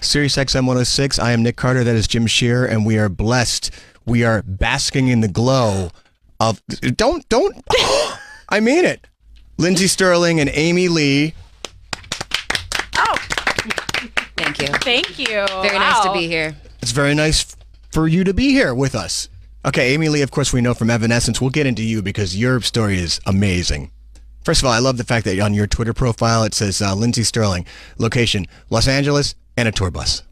SiriusXM 106. I am Nick Carter. That is Jim Shearer, and we are blessed. We are basking in the glow of... Don't... I mean it. Lindsey Stirling and Amy Lee. Oh. Thank you. Thank you. Very nice to be here. It's very nice for you to be here with us. Okay, Amy Lee, of course, we know from Evanescence. We'll get into you because your story is amazing. First of all, I love the fact that on your Twitter profile, it says Lindsey Stirling, location, Los Angeles, and a tour bus.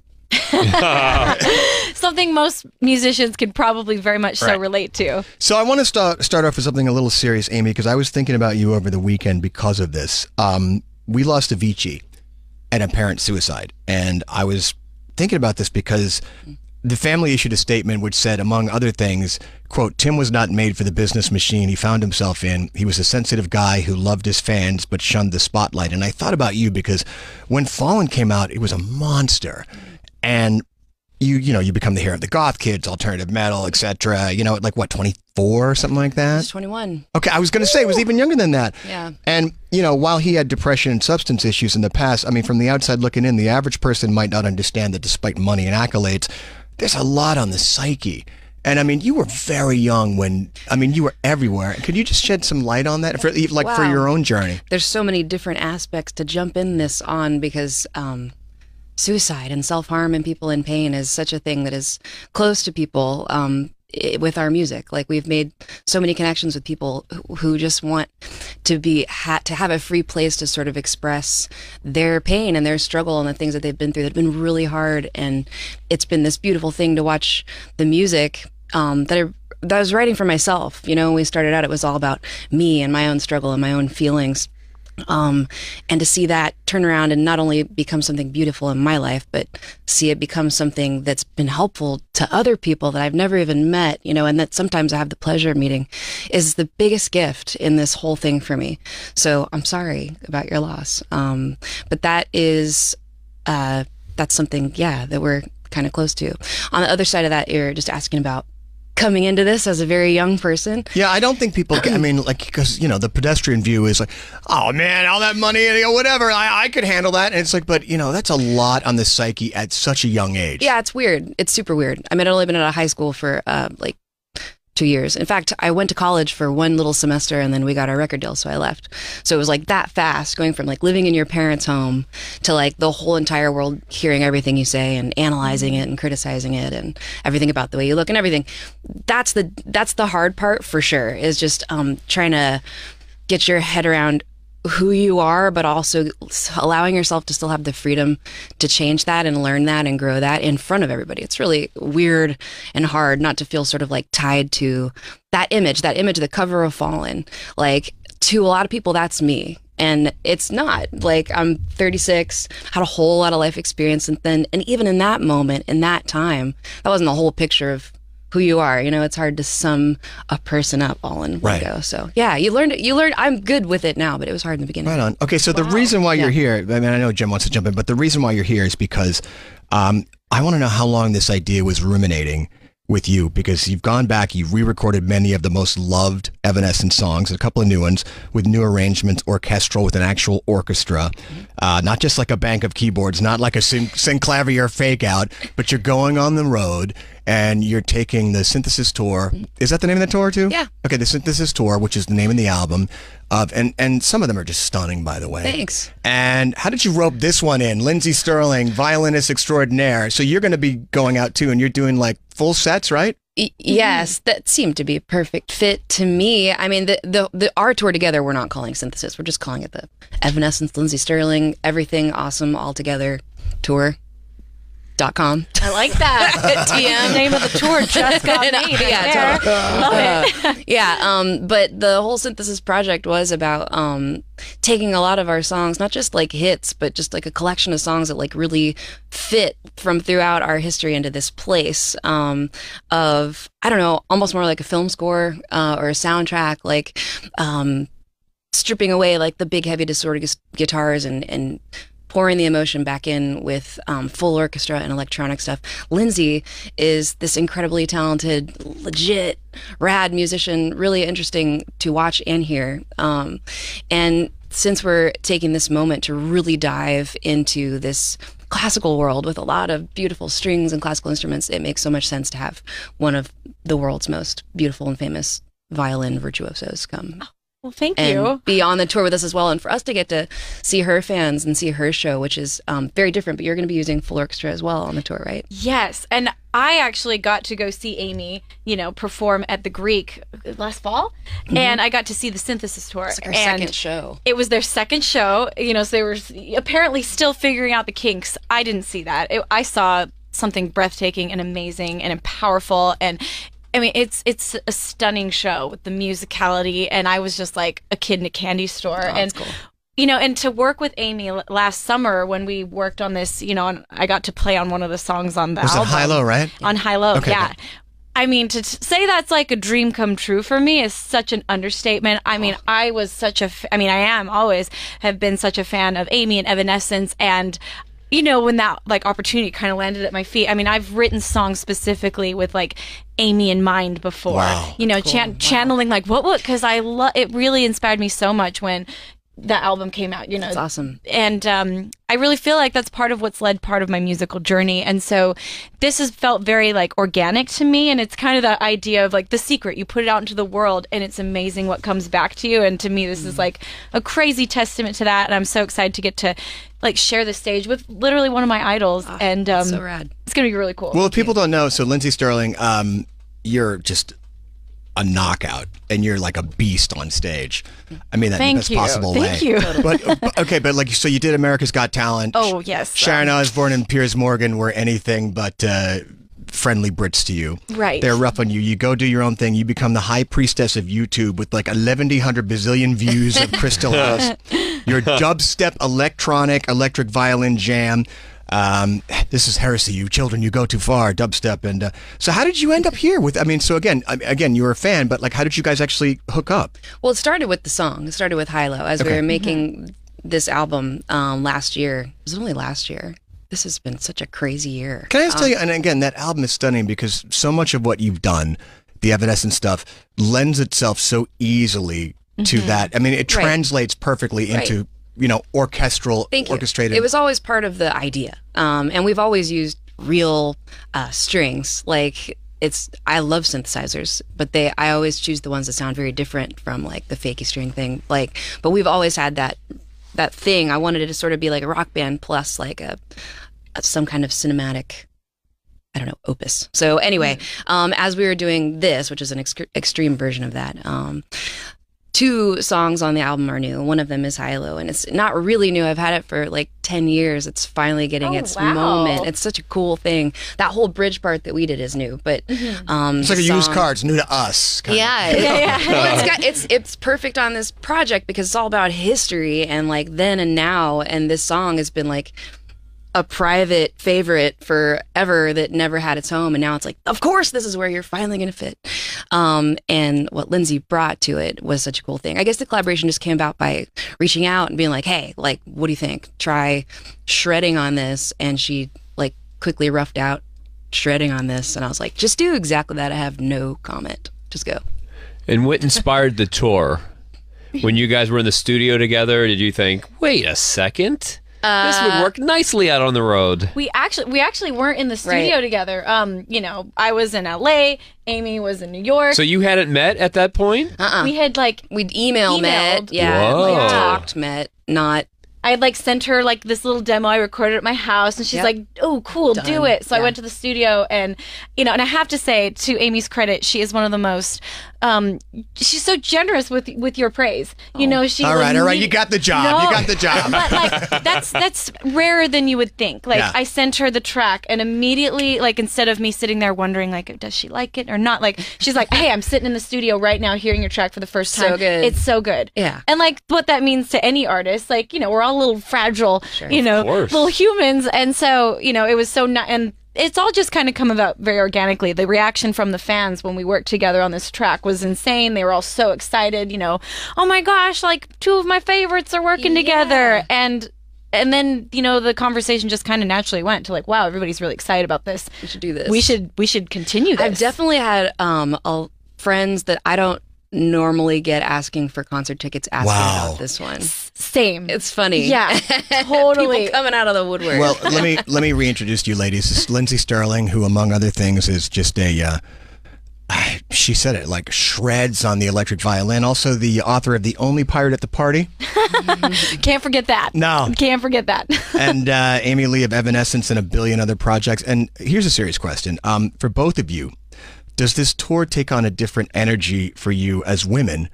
Something most musicians could probably very much so relate to. So I want to start off with something a little serious, Amy, because I was thinking about you over the weekend because of this. We lost Avicii and apparent suicide. And I was thinking about this because the family issued a statement which said, among other things, quote, Tim was not made for the business machine he found himself in. He was a sensitive guy who loved his fans but shunned the spotlight. And I thought about you because when Fallen came out, it was a monster. And you become the hero of the goth kids, alternative metal, etc. You know, at like what, 24 or something like that? I was 21. Okay, I was going to say it was even younger than that. Yeah. And, while he had depression and substance issues in the past, I mean, from the outside looking in, the average person might not understand that despite money and accolades, there's a lot on the psyche. And I mean, you were very young you were everywhere. Could you just shed some light on that for your own journey? There's so many different aspects to jump in this on because suicide and self-harm and people in pain is such a thing that is close to people with our music. Like, we've made so many connections with people who just want to to have a free place to sort of express their pain and their struggle and the things that they've been through that have been really hard. And it's been this beautiful thing to watch the music that I was writing for myself. When we started out, it was all about me and my own struggle and my own feelings. And to see that turn around and not only become something beautiful in my life, but see it become something that's been helpful to other people that I've never even met, and that sometimes I have the pleasure of meeting, is the biggest gift in this whole thing for me. So I'm sorry about your loss. But that is, that's something, that we're kind of close to. On the other side of that, you're just asking about coming into this as a very young person. Yeah, I don't think people, because, the pedestrian view is like, oh man, all that money, whatever, I could handle that. And it's like, but, that's a lot on the psyche at such a young age. Yeah, it's weird. It's super weird. I mean, I've only been out of high school for 2 years. In fact, I went to college for one little semester and then we got our record deal, so I left. So it was like that fast, going from like living in your parents' home to like the whole entire world hearing everything you say and analyzing it and criticizing it and everything about the way you look and everything. That's the hard part for sure, is just trying to get your head around who you are, but also allowing yourself to still have the freedom to change that and learn that and grow that in front of everybody. It's really weird and hard not to feel sort of like tied to that image, the cover of Fallen. Like, to a lot of people, that's me. And it's not. Like, I'm 36, had a whole lot of life experience, and even in that moment, in that time, that wasn't the whole picture of who you are. It's hard to sum a person up all in one go. So yeah, you learned. I'm good with it now, but it was hard in the beginning. Right on. Okay, so the reason why you're here, I mean, I know Jim wants to jump in, but the reason why you're here is because I want to know how long this idea was ruminating with you, because you've gone back, you've re-recorded many of the most loved Evanescence songs, a couple of new ones with new arrangements, orchestral with an actual orchestra, not just like a bank of keyboards, not like a synclavier fake out, but you're going on the road and you're taking the Synthesis Tour. Is that the name of the tour too? Yeah. Okay, the Synthesis Tour, which is the name of the album. And some of them are just stunning, by the way. Thanks. And how did you rope this one in? Lindsey Stirling, violinist extraordinaire. So you're going to be going out too, and you're doing like full sets, right? Yes, that seemed to be a perfect fit to me. I mean, our tour together, we're not calling Synthesis. We're just calling it the Evanescence, Lindsey Stirling, Everything Awesome All Together Tour. .com. I like that. TM. Name of the tour just got made. Yeah, totally. Yeah, but the whole Synthesis project was about taking a lot of our songs, not just like hits, but just like a collection of songs that like really fit from throughout our history into this place of, I don't know, almost more like a film score or a soundtrack, like stripping away like the big heavy distorted guitars and pouring the emotion back in with full orchestra and electronic stuff. Lindsey is this incredibly talented, legit, rad musician, really interesting to watch and hear. And since we're taking this moment to really dive into this classical world with a lot of beautiful strings and classical instruments, it makes so much sense to have one of the world's most beautiful and famous violin virtuosos come. Well, thank and you. be on the tour with us as well. And for us to get to see her fans and see her show, which is very different, but you're going to be using full orchestra as well on the tour, right? Yes. And I actually got to go see Amy, perform at the Greek last fall. And I got to see the Synthesis tour. It's like our second show. It was their second show, so they were apparently still figuring out the kinks. I didn't see that. I saw something breathtaking and amazing and powerful, and I mean, it's a stunning show with the musicality, and I was just like a kid in a candy store. Oh, and that's cool. And to work with Amy last summer when we worked on this, and I got to play on one of the songs on the album. Was it High-Low, right? On High-Low, Okay, yeah. good. I mean, to say that's like a dream come true for me is such an understatement. I mean, I am always have been such a fan of Amy and Evanescence, and when that like opportunity kind of landed at my feet. I mean, I've written songs specifically with like Amy in mind before. Wow. Cool. Channeling like what because it really inspired me so much when that album came out. That's awesome. And I really feel like that's part of what's led part of my musical journey. And so this has felt very like organic to me. And it's kind of the idea of like The Secret. You put it out into the world and it's amazing what comes back to you. And to me, this is like a crazy testament to that. And I'm so excited to get to like share the stage with literally one of my idols. And so rad. It's going to be really cool. Well, if people don't know, so Lindsey Stirling, you're just a knockout, and you're like a beast on stage. I mean that in the best possible way. Thank you. But like, so you did America's Got Talent. Oh, yes. Sharon Osbourne and Piers Morgan were anything but friendly Brits to you. Right. They're rough on you. You go do your own thing. You become the high priestess of YouTube with like 1,100 bazillion views of Crystal House. Your dubstep, electric violin jam. This is heresy, you children, you go too far, dubstep. And so how did you end up here with, so again, you were a fan, but like, how did you guys actually hook up? Well, it started with the song. It started with High-Low. As we were making this album last year. Was it only last year? This has been such a crazy year. Can I just tell you, and again, that album is stunning because so much of what you've done, the Evanescence stuff, lends itself so easily to that. I mean, it translates perfectly into orchestrated. It was always part of the idea. And we've always used real strings. Like I love synthesizers, but I always choose the ones that sound very different from like the fakey string thing. But we've always had that thing. I wanted it to sort of be like a rock band plus like some kind of cinematic, I don't know, opus. So anyway, as we were doing this, which is an extreme version of that, 2 songs on the album are new. One of them is High-Low, and it's not really new. I've had it for like 10 years. It's finally getting its moment. It's such a cool thing. That whole bridge part that we did is new, but it's like a used car. It's new to us. Yeah. Well, it's perfect on this project because it's all about history and like then and now. And this song has been like a private favorite forever that never had its home, and now it's like, of course this is where you're finally going to fit. And what Lindsey brought to it was such a cool thing. I guess the collaboration just came about by reaching out and being like, hey, like, what do you think? Try shredding on this. And she like quickly roughed out shredding on this, and I was like, just do exactly that. I have no comment. Just go. And what inspired the tour? When you guys were in the studio together, did you think, wait a second, this would work nicely out on the road? We actually weren't in the studio together. I was in LA, Amy was in New York. So you hadn't met at that point? We had we'd emailed. Met, yeah, Whoa. like talked, met, not. I had like sent her like this little demo I recorded at my house, and she's like, "Oh, cool, Done. do it." So I went to the studio, and and I have to say, to Amy's credit, she is one of the most. She's so generous with your praise. She. All right, you got the job. No, you got the job. But like that's rarer than you would think. Like I sent her the track, and immediately, like instead of me sitting there wondering like, does she like it or not? Like she's like, "Hey, I'm sitting in the studio right now, hearing your track for the first time. So good. It's so good." Yeah. And like what that means to any artist, like we're all little fragile, little humans, and so it was so and it's all just kind of come about very organically. The reaction from the fans when we worked together on this track was insane. They were all so excited, oh my gosh, like 2 of my favorites are working together, and then the conversation just kind of naturally went to like, wow, everybody's really excited about this. We should do this. We should continue this. I've definitely had friends that I don't normally get asking for concert tickets asking about this one. Same. It's funny. Yeah, totally. People coming out of the woodwork. Well, let me reintroduce you ladies. This is Lindsey Stirling, who among other things is just a she said it, like shreds on the electric violin. Also the author of The Only Pirate at the Party. Can't forget that. No. Can't forget that. And Amy Lee of Evanescence and a billion other projects. And here's a serious question. For both of you, does this tour take on a different energy for you as women,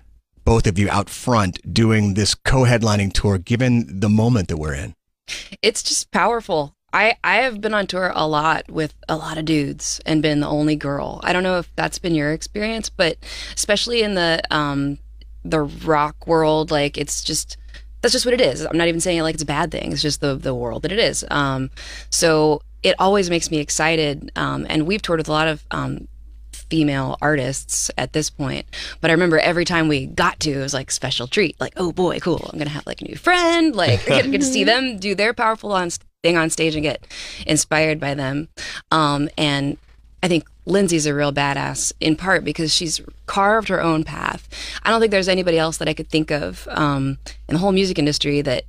both of you out front doing this co-headlining tour, given the moment that we're in? It's just powerful. I have been on tour a lot with a lot of dudes and been the only girl. I don't know if that's been your experience, but especially in the rock world, like that's just what it is. I'm not even saying it like it's a bad thing. It's just the world that it is. So it always makes me excited. And we've toured with a lot of female artists at this point, but I remember every time we got to, it was like special treat. Like, oh boy, cool! I'm gonna have like a new friend. Like, get to see them do their powerful thing on stage and get inspired by them. And I think Lindsey's a real badass in part because she's carved her own path. I don't think there's anybody else that I could think of in the whole music industry that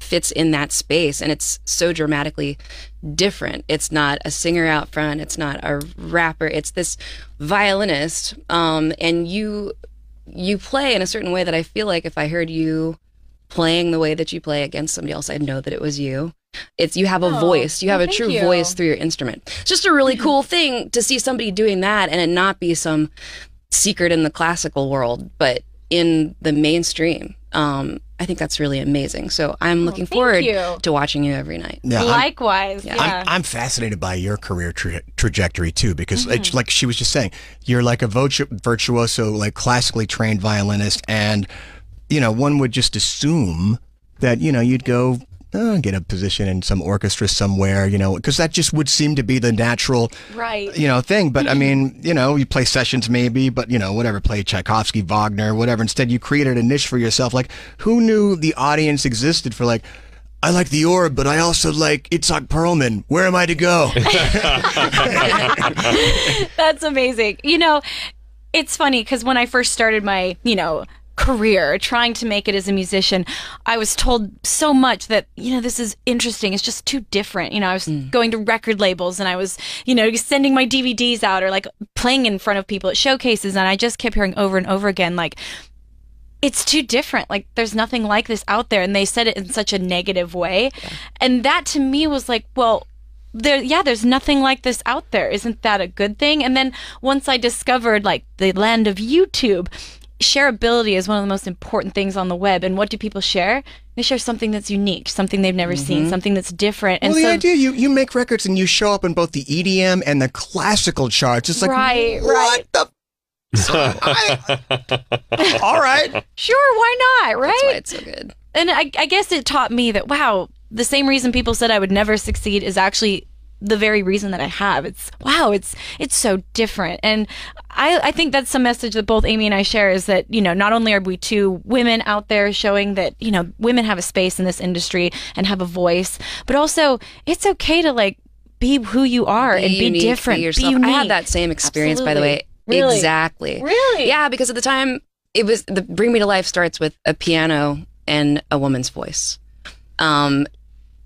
fits in that space, and it's so dramatically different. It's not a singer out front, it's not a rapper, it's this violinist, and you play in a certain way that I feel like if I heard you playing the way that you play against somebody else, I'd know that it was you. You have a voice, you have a true voice through your instrument. It's just a really cool thing to see somebody doing that and it not be some secret in the classical world, but in the mainstream. I think that's really amazing. So I'm looking forward to watching you every night. Yeah, likewise. I'm fascinated by your career trajectory too, because it's like she was just saying, you're like a virtuoso, like classically trained violinist, and one would just assume that you'd go get a position in some orchestra somewhere, because that just would seem to be the natural, thing. But I mean, you play sessions maybe, but whatever, play Tchaikovsky, Wagner, whatever. Instead, you created a niche for yourself. Like, who knew the audience existed for like, I like the Orb, but I also like Itzhak Perlman. Where am I to go? That's amazing. It's funny because when I first started my, career trying to make it as a musician, I was told so much that this is interesting, it's just too different. I was going to record labels and I was sending my DVDs out or like playing in front of people at showcases, and I just kept hearing over and over again, like, it's too different, like there's nothing like this out there. And they said it in such a negative way, and that to me was like, well, there's nothing like this out there. Isn't that a good thing? And then once I discovered like the land of YouTube, shareability is one of the most important things on the web. And what do people share? They share something that's unique, something they've never seen, something that's different. And the idea, you make records and you show up in both the EDM and the classical charts. It's like, what the? All right. Sure, why not, right? That's why it's so good. And I guess it taught me that, wow, the same reason people said I would never succeed is actually the very reason that I have. It's so different. And I think that's some message that both Amy and I share, is that, not only are we two women out there showing that, women have a space in this industry and have a voice, but also it's okay to like be who you are and be different, be unique. I had that same experience, by the way. Really? Exactly. Really? Yeah, because at the time it was the Bring Me to Life starts with a piano and a woman's voice. And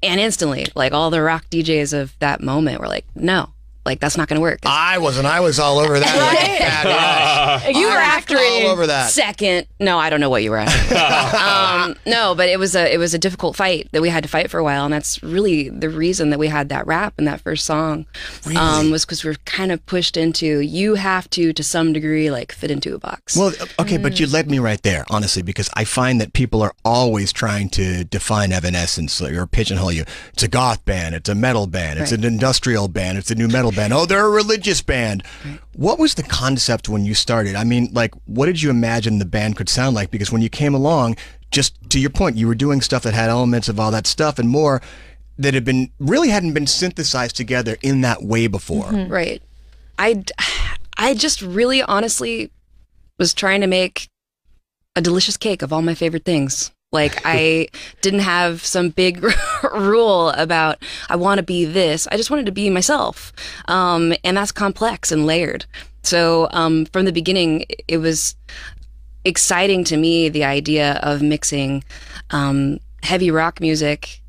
instantly, like all the rock DJs of that moment were like, no, like that's not going to work. I was all over that. Right? You were after it all over that. Second. No, I don't know what you were after. No, but it was a difficult fight that we had to fight for a while. And that's really the reason that we had that rap in that first song, was because we were kind of pushed into, you have to some degree, like fit into a box. Well, okay, but you led me right there, honestly, because I find that people are always trying to define Evanescence or pigeonhole you. It's a goth band, it's a metal band, it's an industrial band, it's a new metal band. Oh, they're a religious band. Right. What was the concept when you started? I mean, like, what did you imagine the band could sound like? Because when you came along, just to your point, you were doing stuff that had elements of all that stuff and more that hadn't been synthesized together in that way before. Right. I just really honestly was trying to make a delicious cake of all my favorite things. Like, I didn't have some big rule about, I want to be this. I just wanted to be myself. And that's complex and layered. So from the beginning, it was exciting to me, the idea of mixing heavy rock music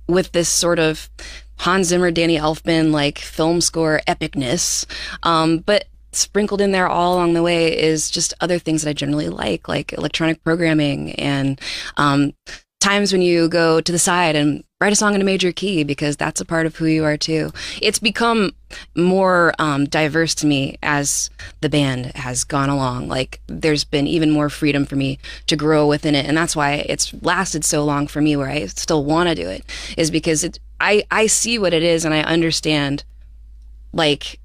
with this sort of Hans Zimmer, Danny Elfman, like film score epicness. But sprinkled in there all along the way is just other things that I generally like electronic programming and times when you go to the side and write a song in a major key, because that's a part of who you are too. It's become more diverse to me as the band has gone along. Like, there's been even more freedom for me to grow within it, and that's why it's lasted so long for me, where I still want to do it, is because I see what it is, and I understand, like,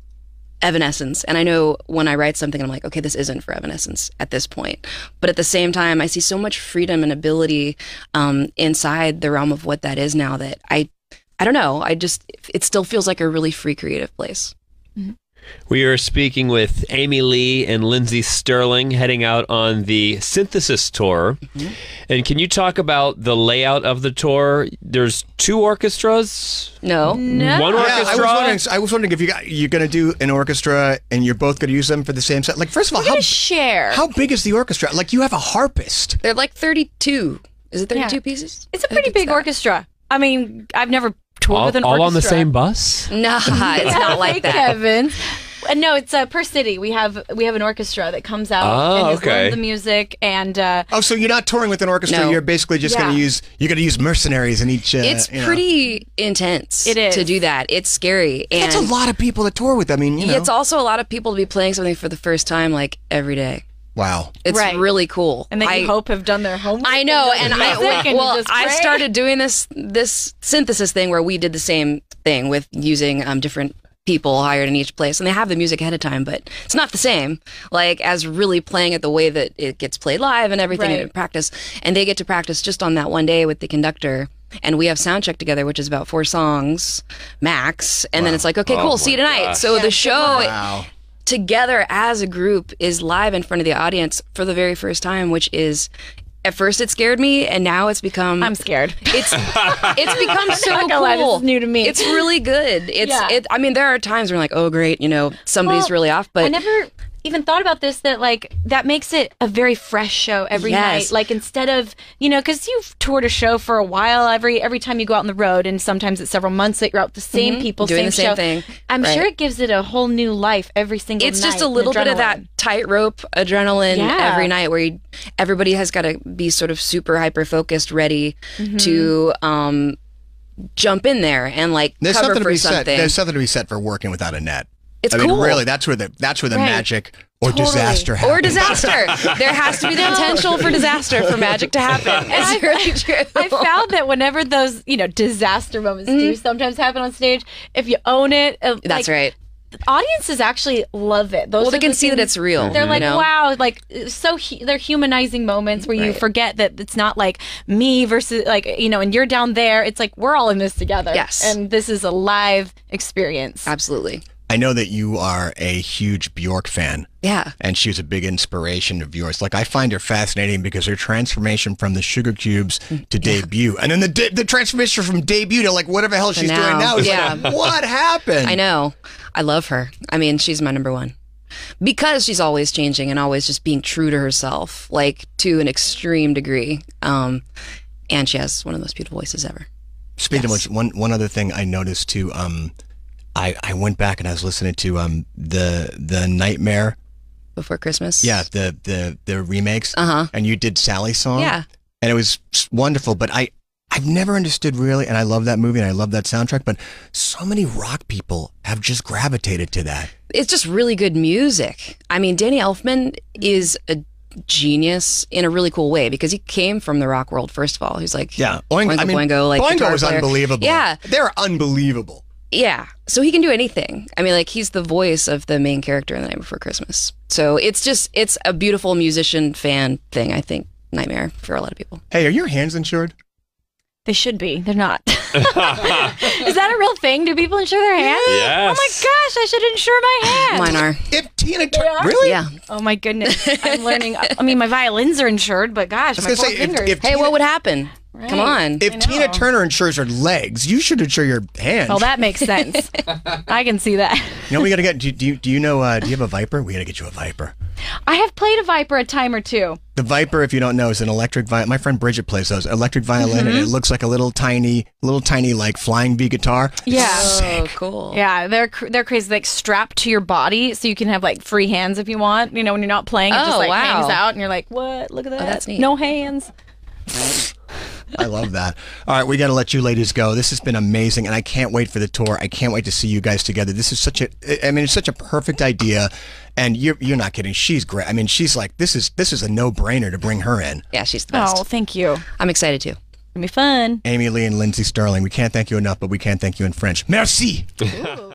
Evanescence, and I know when I write something, I'm like, okay, this isn't for Evanescence at this point. But at the same time, I see so much freedom and ability inside the realm of what that is now, that I don't know. It still feels like a really free creative place. Mm-hmm. We are speaking with Amy Lee and Lindsey Stirling, heading out on the Synthesis tour. Mm-hmm. And can you talk about the layout of the tour? There's 2 orchestras? No. One orchestra? I was wondering if you're going to do an orchestra and you're both going to use them for the same set. Like, first of all, how big is the orchestra? Like, you have a harpist. They're like 32. Is it 32 pieces? It's a pretty big orchestra. I mean, I've never toured with an orchestra. All on the same bus? No, it's not like that. Kevin. No, it's per city. We have an orchestra that comes out and has learned the music and. So you're not touring with an orchestra. No. You're basically just going to use mercenaries in each. It's pretty intense. It is to do that. It's scary. And that's a lot of people to tour with. I mean, it's also a lot of people to be playing something for the first time, like every day. Wow, it's really cool. And then you hope have done their homework. I know, and I started doing this synthesis thing where we did the same thing with using different people hired in each place, and they have the music ahead of time, but it's not the same, like, as really playing it the way that it gets played live and everything in practice. And they get to practice just on that one day with the conductor, and we have sound check together, which is about 4 songs max, and then it's like, okay, cool, see you tonight. Gosh. So the show together as a group is live in front of the audience for the very first time, which is, at first it scared me, and now it's become... I'm scared. It's become so cool. It's new to me. It's really good. I mean, there are times where I'm like, oh, great, somebody's really off, but... I never even thought about this, that, like, that makes it a very fresh show every night. Like, instead of, because you've toured a show for a while, every time you go out on the road, and sometimes it's several months that you're out with the same people, doing the same show. Thing. I'm sure it gives it a whole new life every single night. It's just a little bit of that tightrope adrenaline every night, where everybody has got to be sort of super hyper focused, ready to jump in there and, like, cover for something. There's something to be said for working without a net. It's cool. Mean, really, that's where the magic or disaster happens. Or disaster. There has to be the potential for disaster for magic to happen. It's really true. I found that whenever those, disaster moments do sometimes happen on stage, if you own it, that's right. Audiences actually love it. They can see that it's real. They're like, wow, like, they're humanizing moments where you forget that it's not like me versus, like, and you're down there. It's like, we're all in this together. Yes. And this is a live experience. Absolutely. I know that you are a huge Bjork fan. Yeah. And she was a big inspiration of yours. Like, I find her fascinating because her transformation from the Sugar Cubes to debut, and then the transformation from debut to, like, whatever the hell she's doing now is like, what happened? I know. I love her. I mean, she's my number one. Because she's always changing and always just being true to herself, like, to an extreme degree. And she has one of the most beautiful voices ever. Speaking of which, one other thing I noticed too, I went back and I was listening to the Nightmare Before Christmas. Yeah, the remakes. And you did Sally's song. Yeah. And it was wonderful, but I've never understood really, and I love that movie and I love that soundtrack, but so many rock people have just gravitated to that. It's just really good music. I mean, Danny Elfman is a genius in a really cool way because he came from the rock world, first of all. He's like, yeah, Boingo, like Boingo was unbelievable. Yeah. They're unbelievable. Yeah. So he can do anything. I mean, like, he's the voice of the main character in The Night Before Christmas. So it's a beautiful musician fan thing, I think. Nightmare for a lot of people. Hey, are your hands insured? They should be. They're not. Is that a real thing? Do people insure their hands? Yes. Oh my gosh, I should insure my hands. Mine are. If Tina really? Yeah. Oh my goodness. I'm learning. I mean, my violins are insured, but gosh, my poor fingers. Hey, what would happen? Right. Come on. If Tina Turner insures her legs, you should insure your hands. Well, that makes sense. I can see that. You know, we got to get, do you know, do you have a Viper? We got to get you a Viper. I have played a Viper a time or two. The Viper, if you don't know, is an electric violin. My friend Bridget plays those. Electric violin, and it looks like a little tiny, like flying V guitar. Yeah. Oh, cool. Yeah, they're crazy. Like strapped to your body, so you can have like free hands if you want. You know, when you're not playing, it just like hangs out, and you're like, what? Look at that. Oh, that's neat. No hands. I love that. All right, we got to let you ladies go. This has been amazing, and I can't wait for the tour. I can't wait to see you guys together. This is it's such a perfect idea, and you're not kidding. She's great. I mean, she's like, this is a no-brainer to bring her in. Yeah, she's the best. Oh, thank you. I'm excited too. It'll be fun. Amy Lee and Lindsey Stirling. We can't thank you enough, but we can thank you in French. Merci.